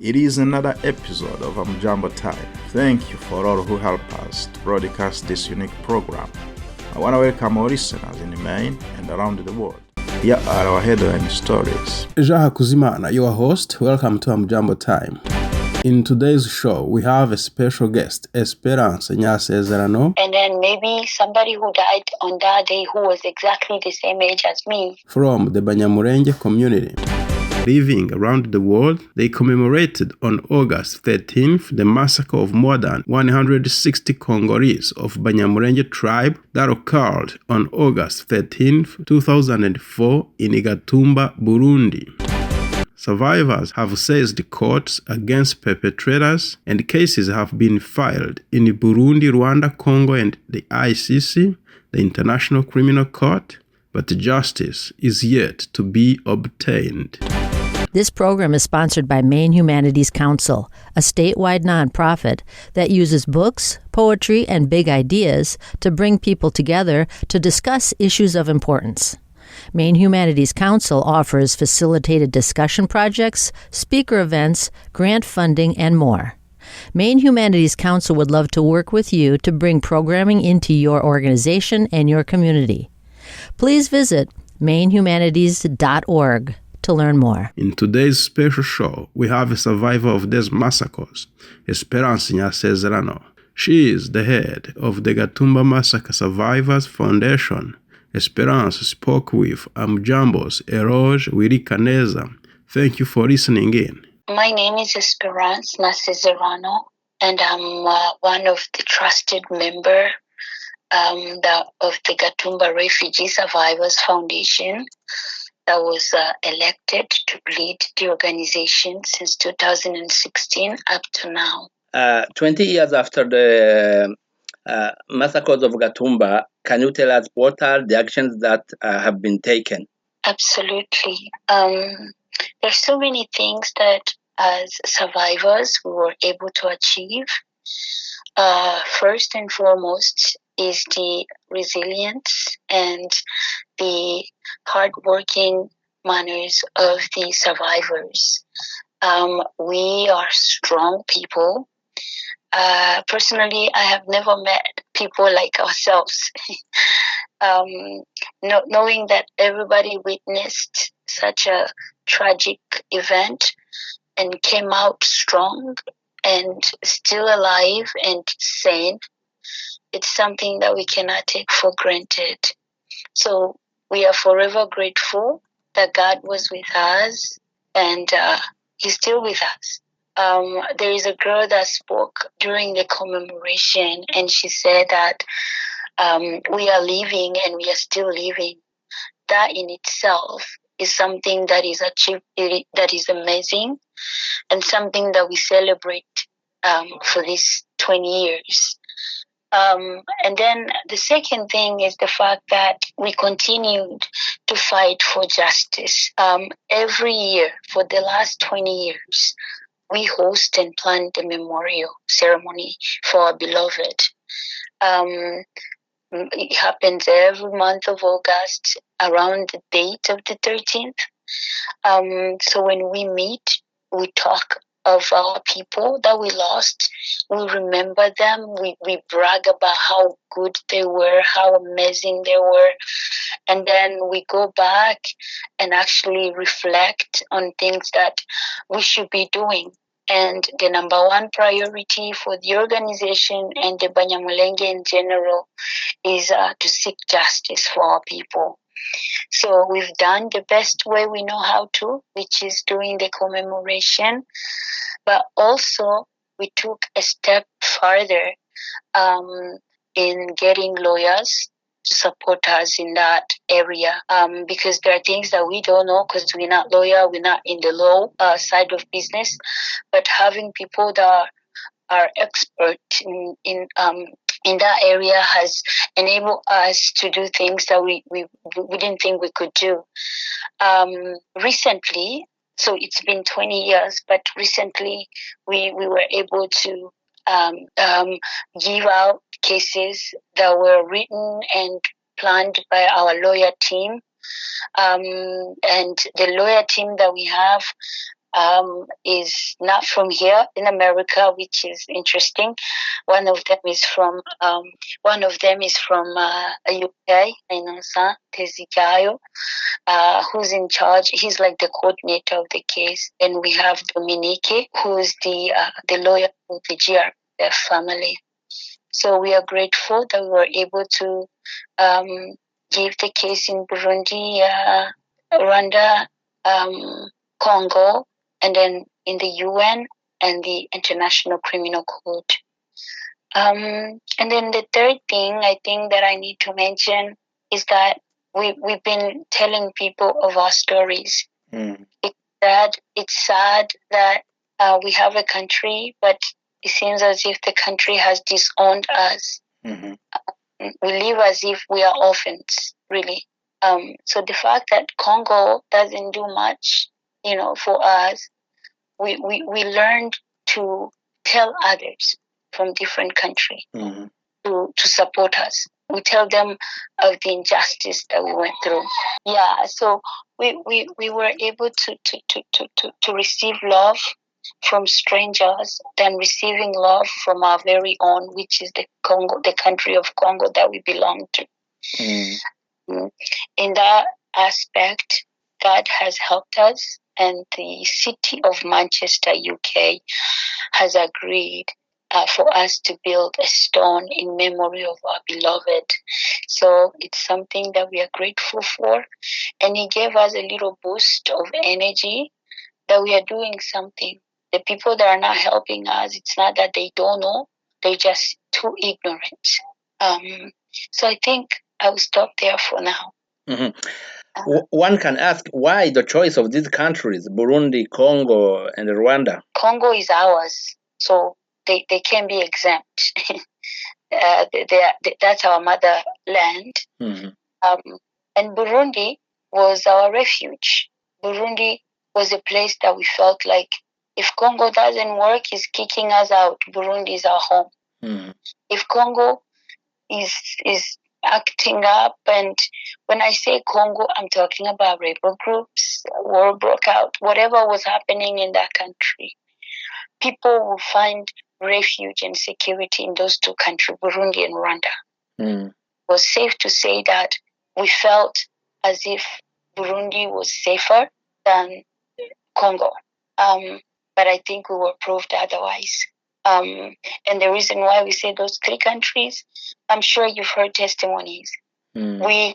It is another episode of Amjambo Time. Thank you for all who help us to broadcast this unique program. I want to welcome our listeners in Maine and around the world. Here are our headline stories. Jaha Kuzimana, your host. Welcome to Amjambo Time. In today's show, we have a special guest, Esperance Nyasezerano. And then maybe somebody who died on that day who was exactly the same age as me. From the Banyamulenge community. Living around the world, they commemorated on August 13th the massacre of more than 160 Congolese of Banyamulenge tribe that occurred on August 13th, 2004 in Gatumba, Burundi. Survivors have seized courts against perpetrators, and cases have been filed in Burundi, Rwanda, Congo, and the ICC, the International Criminal Court, but justice is yet to be obtained. This program is sponsored by Maine Humanities Council, a statewide nonprofit that uses books, poetry, and big ideas to bring people together to discuss issues of importance. Maine Humanities Council offers facilitated discussion projects, speaker events, grant funding, and more. Maine Humanities Council would love to work with you to bring programming into your organization and your community. Please visit mainehumanities.org to learn more. In today's special show, we have a survivor of these massacres, Esperance Nyasezerano. She is the head of the Gatumba Massacre Survivors Foundation. Esperance spoke with Amjambo's Eloge Willy Kaneza. Thank you for listening in. My name is Esperance Nyasezerano, and I'm one of the trusted member of the Gatumba Refugee Survivors Foundation that was elected to lead the organization since 2016 up to now. 20 years after the massacres of Gatumba, can you tell us what are the actions that have been taken? Absolutely. There's so many things that as survivors we were able to achieve. First and foremost is the resilience and the hardworking manners of the survivors. We are strong people. Personally, I have never met people like ourselves. Knowing that everybody witnessed such a tragic event and came out strong and still alive and sane, it's something that we cannot take for granted. So we are forever grateful that God was with us and He's still with us. There is a girl that spoke during the commemoration, and she said that we are living and we are still living. That in itself is something that is achieved, that is amazing, and something that we celebrate for these 20 years. And then the second thing is the fact that we continued to fight for justice. Every year for the last 20 years, we host and plan the memorial ceremony for our beloved. It happens every month of August around the date of the 13th. So when we meet, we talk of our people that we lost. We remember them. We brag about how good they were, how amazing they were. And then we go back and actually reflect on things that we should be doing. And the number one priority for the organization and the Banyamulenge in general is to seek justice for our people. So we've done the best way we know how to, which is doing the commemoration. But also we took a step further in getting lawyers to support us in that area, because there are things that we don't know because we're not lawyer, we're not in the law side of business, but having people that are expert in that area has enabled us to do things that we didn't think we could do. Recently, so it's been 20 years, but recently we were able to give out cases that were written and planned by our lawyer team. And the lawyer team that we have is not from here in America, which is interesting. One of them is from UK, Innocent Tezigayo, who's in charge. He's like the coordinator of the case, and we have Dominique, who's the lawyer for the GRF family. So we are grateful that we were able to give the case in Burundi, Rwanda, Congo, and then in the UN and the International Criminal Court. And then the third thing I think that I need to mention is that we've been telling people of our stories. It's sad that we have a country, but it seems as if the country has disowned us. Mm-hmm. We live as if we are orphans, really. So the fact that Congo doesn't do much, for us, we learned to tell others from different countries to support us. We tell them of the injustice that we went through. Yeah, so we were able to receive love from strangers than receiving love from our very own, which is the Congo, the country of Congo that we belong to. In that aspect, God has helped us, and the city of Manchester, UK, has agreed for us to build a stone in memory of our beloved. So it's something that we are grateful for, and He gave us a little boost of energy that we are doing something. The people that are not helping us, it's not that they don't know, they're just too ignorant. So I think I will stop there for now. Mm-hmm. One can ask why the choice of these countries, Burundi, Congo, and Rwanda? Congo is ours, so they can be exempt. That's our motherland. Mm-hmm. And Burundi was our refuge. Burundi was a place that we felt like if Congo doesn't work, is kicking us out. Burundi is our home. Mm. If Congo is acting up, and when I say Congo, I'm talking about rebel groups, war broke out, whatever was happening in that country, people will find refuge and security in those two countries, Burundi and Rwanda. Mm. It was safe to say that we felt as if Burundi was safer than Congo. But I think we were proved otherwise. And the reason why we say those three countries, I'm sure you've heard testimonies. Mm.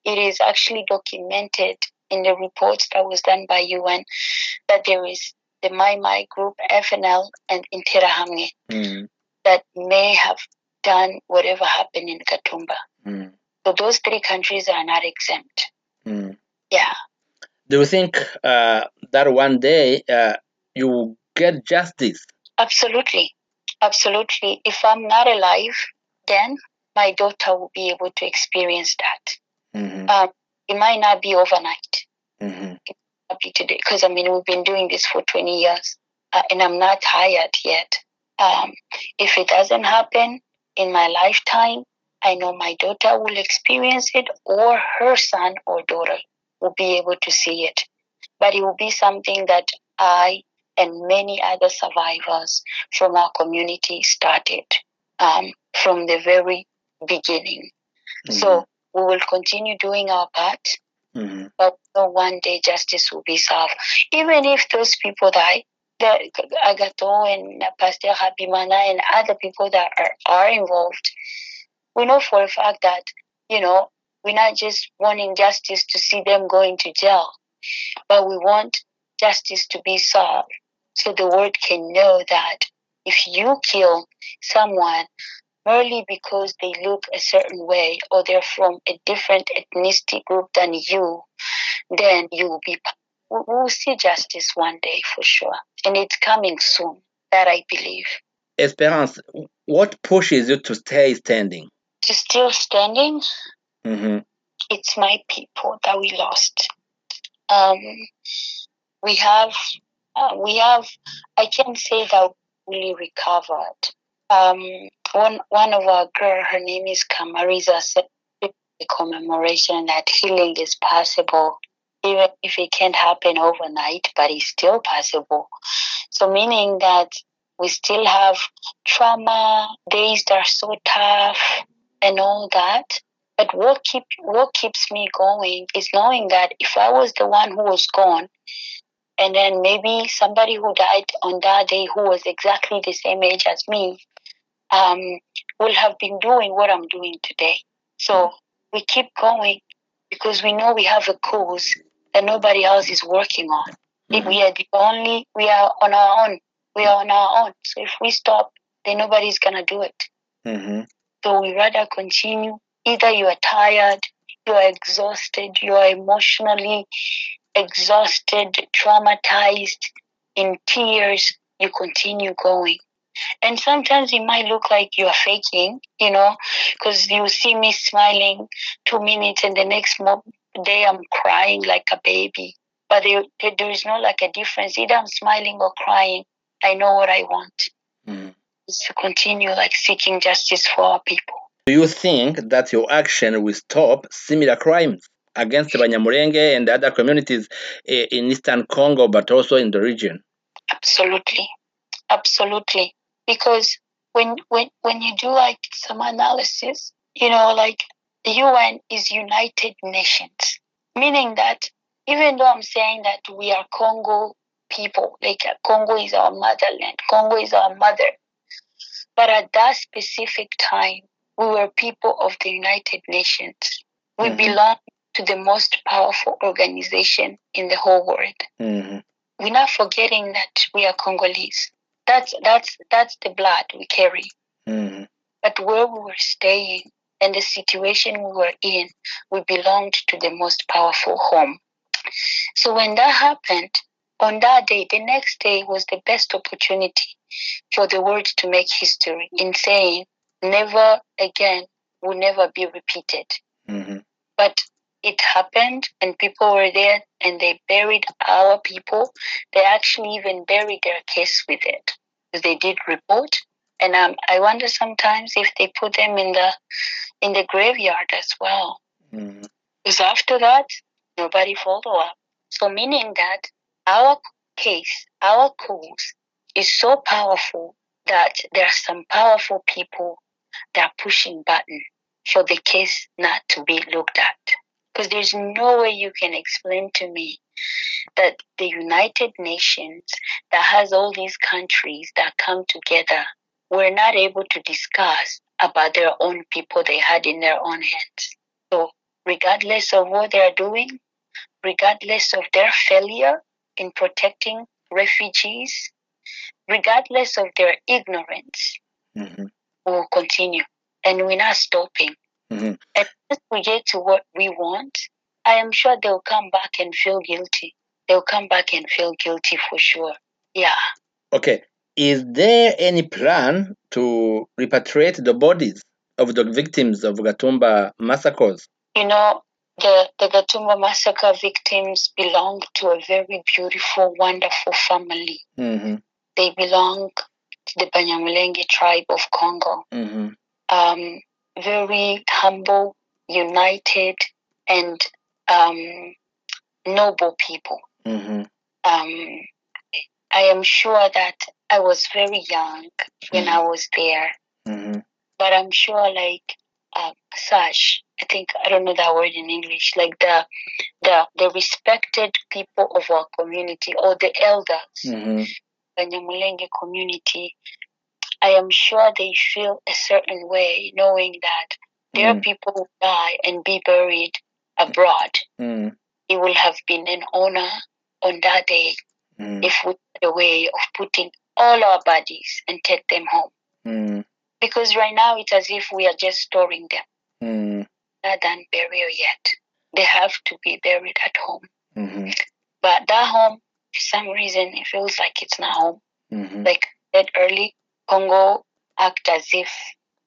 It is actually documented in the reports that was done by UN that there is the Mai group, FNL, and Interahamwe that may have done whatever happened in Gatumba. Mm. So those three countries are not exempt. Mm. Yeah. Do you think that one day you will get justice? Absolutely. Absolutely. If I'm not alive, then my daughter will be able to experience that. Mm-hmm. It might not be overnight. Mm-hmm. It might not be today. Because, we've been doing this for 20 years. And I'm not tired yet. If it doesn't happen in my lifetime, I know my daughter will experience it, or her son or daughter will be able to see it. But it will be something that I and many other survivors from our community started from the very beginning. Mm-hmm. So we will continue doing our part, mm-hmm. but one day justice will be served. Even if those people die, Agato and Pastor Habimana and other people that are involved, we know for a fact that, we're not just wanting justice to see them going to jail, but we want justice to be served so the world can know that if you kill someone merely because they look a certain way or they're from a different ethnicity group than you, then you will be. We'll see justice one day for sure. And it's coming soon, that I believe. Esperance, what pushes you to stay standing? To still standing? Mm-hmm. It's my people that we lost. We have, I can't say that we really recovered. One of our girls, her name is Kamariza, said the commemoration that healing is possible. even if it can't happen overnight, but it's still possible. So meaning that we still have trauma, days that are so tough and all that. But what keeps me going is knowing that if I was the one who was gone, and then maybe somebody who died on that day who was exactly the same age as me, will have been doing what I'm doing today. So we keep going because we know we have a cause that nobody else is working on. If we are we are on our own. We are on our own. So if we stop, then nobody's gonna do it. Mm-hmm. So we rather continue. Either you are tired, you are exhausted, you are emotionally exhausted, traumatized, in tears, you continue going. And sometimes it might look like you are faking, because you see me smiling 2 minutes and the next day I'm crying like a baby. But there is no like a difference. Either I'm smiling or crying. I know what I want. Is to continue like seeking justice for our people. Do you think that your action will stop similar crimes against Banyamulenge and other communities in Eastern Congo, but also in the region? Absolutely. Absolutely. Because when you do like some analysis, like the UN is United Nations, meaning that even though I'm saying that we are Congo people, like Congo is our motherland, Congo is our mother, but at that specific time, we were people of the United Nations. We belong to the most powerful organization in the whole world. We're not forgetting that we are Congolese. That's the blood we carry. But where we were staying and the situation we were in, we belonged to the most powerful home. So when that happened, on that day, the next day was the best opportunity for the world to make history in saying, never again will never be repeated. But it happened and people were there and they buried our people. They actually even buried their case with it. They did report. And I wonder sometimes if they put them in the graveyard as well. Because after that, nobody followed up. So meaning that our case, our cause is so powerful that there are some powerful people that are pushing button for the case not to be looked at. Because there's no way you can explain to me that the United Nations that has all these countries that come together were not able to discuss about their own people they had in their own hands. So regardless of what they're doing, regardless of their failure in protecting refugees, regardless of their ignorance, we will continue. And we're not stopping. And once we get to what we want, I am sure they'll come back and feel guilty. They'll come back and feel guilty for sure. Yeah. Okay. Is there any plan to repatriate the bodies of the victims of Gatumba massacres? The Gatumba massacre victims belong to a very beautiful, wonderful family. They belong to the Banyamulenge tribe of Congo. Very humble, united, and noble people. I am sure that I was very young when I was there, but I'm sure like Sash, I don't know that word in English, like the respected people of our community or the elders, Banyamulenge community, I am sure they feel a certain way knowing that their people will die and be buried abroad. It will have been an honor on that day if we had a way of putting all our bodies and take them home. Because right now it's as if we are just storing them. Not done burial yet. They have to be buried at home. But that home, for some reason, it feels like it's not home. Like I said early, Congo act as if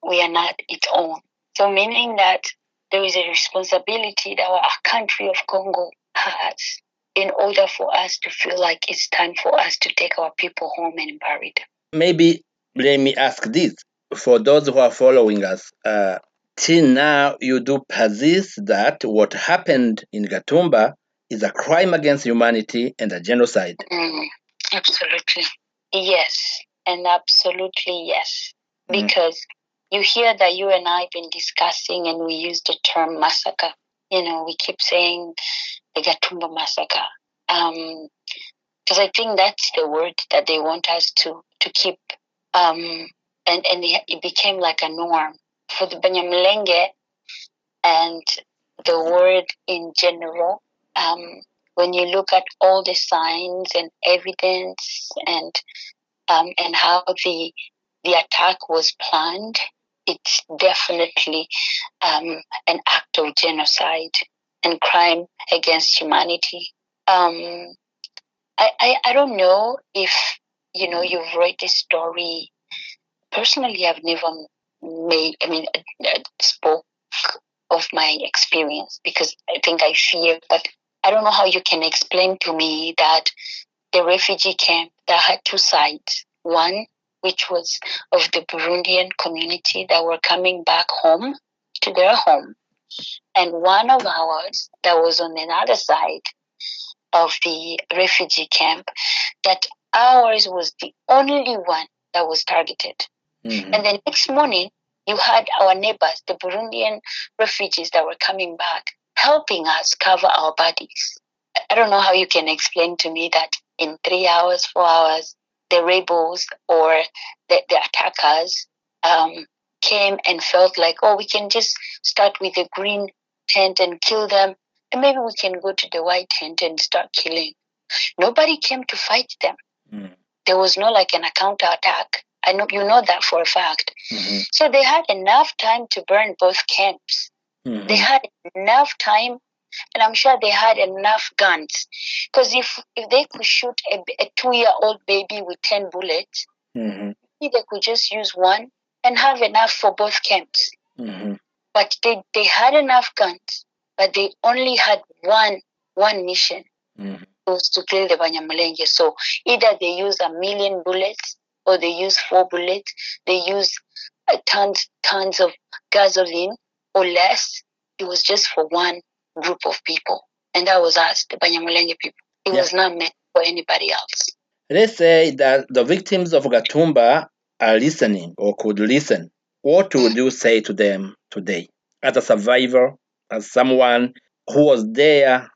we are not its own. So meaning that there is a responsibility that our country of Congo has in order for us to feel like it's time for us to take our people home and bury them. Maybe let me ask this. For those who are following us, till now you do persist that what happened in Gatumba is a crime against humanity and a genocide. Absolutely. Yes, and absolutely yes. Because you hear that you and I have been discussing and we use the term massacre. We keep saying the Gatumba Massacre. Because I think that's the word that they want us to keep. And it became like a norm for the Banyamulenge and the word in general. When you look at all the signs and evidence and how the attack was planned, it's definitely an act of genocide and crime against humanity. I don't know if you've read this story. Personally, I've never spoke of my experience because I think I fear, but I don't know how you can explain to me that the refugee camp that had two sides. One, which was of the Burundian community that were coming back home to their home. And one of ours that was on another side of the refugee camp, that ours was the only one that was targeted. Mm-hmm. And the next morning, you had our neighbors, the Burundian refugees that were coming back, helping us cover our bodies. I don't know how you can explain to me that in 3 hours, 4 hours, the rebels or the attackers came and felt like, we can just start with the green tent and kill them, and maybe we can go to the white tent and start killing. Nobody came to fight them. There was no an counterattack. I know you know that for a fact. Mm-hmm. So they had enough time to burn both camps. Mm-hmm. They had enough time, and I'm sure they had enough guns. Because if they could shoot a 2-year-old baby with 10 bullets, mm-hmm. they could just use one and have enough for both camps. Mm-hmm. But they had enough guns, but they only had one mission. Mm-hmm. Was to kill the Banyamulenge. So either they use 1 million bullets or they use 4 bullets. They use tons of gasoline or less. It was just for one group of people. And that was us, the Banyamulenge people. It was not meant for anybody else. Let's say that the victims of Gatumba are listening or could listen. What would you say to them today? As a survivor, as someone who was there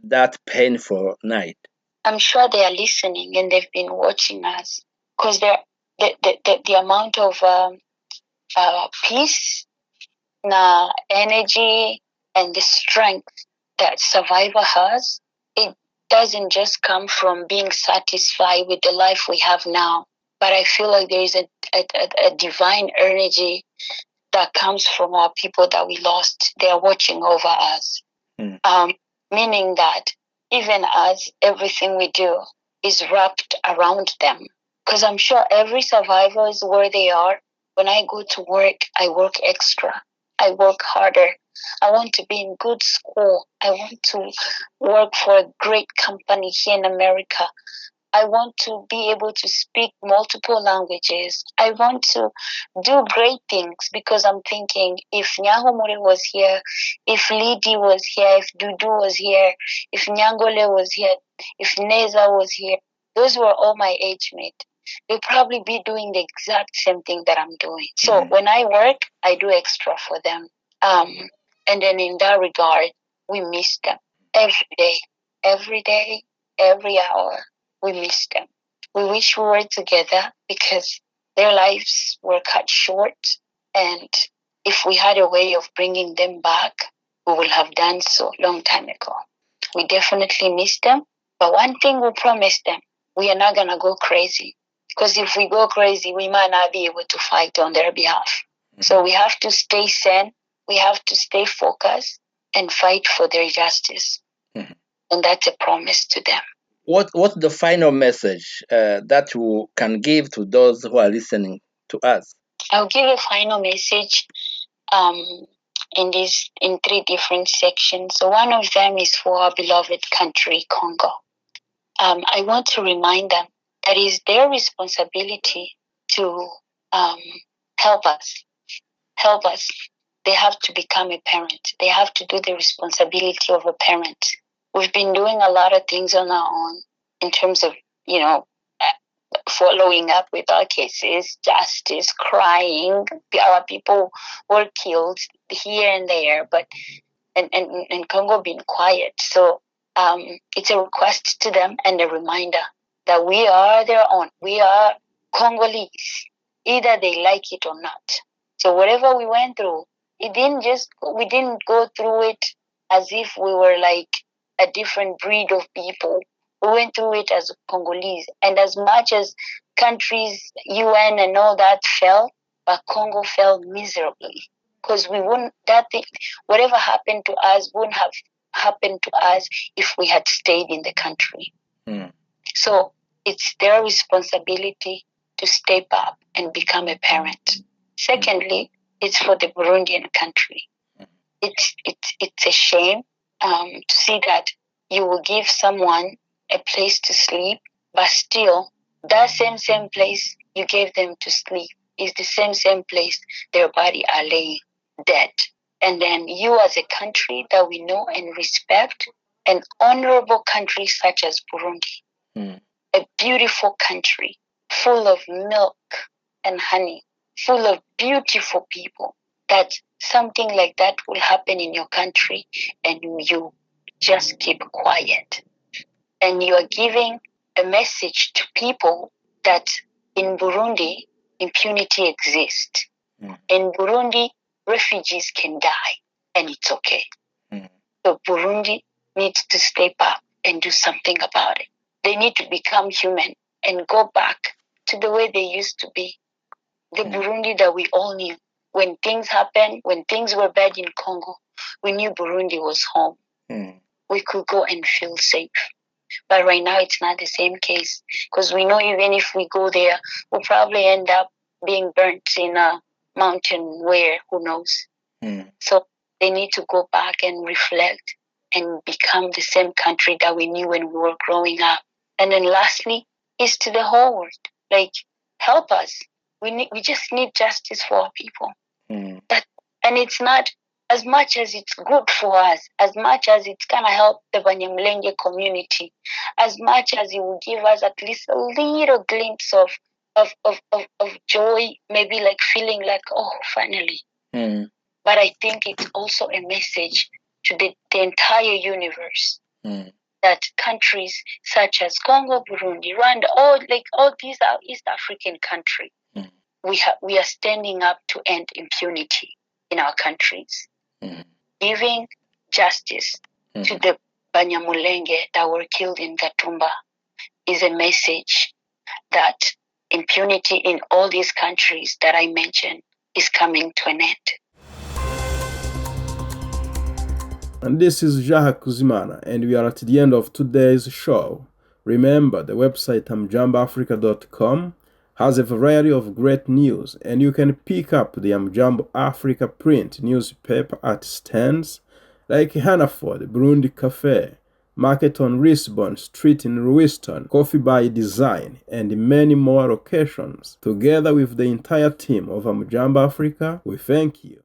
that painful night? I'm sure they are listening and they've been watching us because the amount of peace, energy, and the strength that survivor has, it doesn't just come from being satisfied with the life we have now. But I feel like there is a divine energy that comes from our people that we lost. They are watching over us. Meaning that even as everything we do is wrapped around them. Because I'm sure every survivor is where they are. When I go to work, I work extra. I work harder. I want to be in good school. I want to work for a great company here in America. I want to be able to speak multiple languages. I want to do great things because I'm thinking if Nyahomore was here, if Lidi was here, if Dudu was here, if Nyangole was here, if Neza was here, those were all my age mates. They'll probably be doing the exact same thing that I'm doing. So when I work, I do extra for them. And then in that regard, we miss them every day, every hour. We miss them. We wish we were together because their lives were cut short. And if we had a way of bringing them back, we would have done so long time ago. We definitely miss them. But one thing we promise them, we are not going to go crazy. Because if we go crazy, we might not be able to fight on their behalf. Mm-hmm. So we have to stay sane. We have to stay focused and fight for their justice. Mm-hmm. And that's a promise to them. What's the final message that you can give to those who are listening to us? I'll give a final message in 3 different sections. So one of them is for our beloved country, Congo. I want to remind them that it is their responsibility to help us. Help us. They have to become a parent. They have to do the responsibility of a parent. we've been doing a lot of things on our own in terms of, following up with our cases, justice, crying. Our people were killed here and there, but and Congo being quiet. So it's a request to them and a reminder that we are their own. We are Congolese, either they like it or not. So whatever we went through, we didn't go through it as if we were like a different breed of people. We went through it as Congolese. And as much as countries, UN and all that fell, but Congo fell miserably. Because whatever happened to us wouldn't have happened to us if we had stayed in the country. Mm. So it's their responsibility to step up and become a parent. Secondly, it's for the Burundian country. It's a shame to see that you will give someone a place to sleep, but still that same place you gave them to sleep is the same place their body are laying dead. And then you as a country that we know and respect, an honorable country such as Burundi, a beautiful country full of milk and honey, full of beautiful people, that something like that will happen in your country and you just keep quiet. And you are giving a message to people that in Burundi, impunity exists. In Burundi, refugees can die and it's okay. So Burundi needs to step up and do something about it. They need to become human and go back to the way they used to be. The Burundi that we all knew. When things happened, when things were bad in Congo, we knew Burundi was home. We could go and feel safe. But right now, it's not the same case. Because we know even if we go there, we'll probably end up being burnt in a mountain where, who knows. So they need to go back and reflect and become the same country that we knew when we were growing up. And then lastly, is to the whole world. Like, help us. We just need justice for our people. And it's not as much as it's good for us, as much as it's going to help the Banyamulenge community, as much as it will give us at least a little glimpse of joy, maybe like feeling like, oh, finally. But I think it's also a message to the entire universe that countries such as Congo, Burundi, Rwanda, all these are East African countries. We are standing up to end impunity in our countries. Giving justice to the Banyamulenge that were killed in Gatumba is a message that impunity in all these countries that I mentioned is coming to an end. And this is Jaha Kuzimana, and we are at the end of today's show. Remember, the website amjamboafrica.com has a variety of great news, and you can pick up the Amjambo Africa print newspaper at stands like Hannaford, Burundi Cafe, Market on Risbon Street in Lewiston, Coffee by Design, and many more locations. Together with the entire team of Amjambo Africa, we thank you.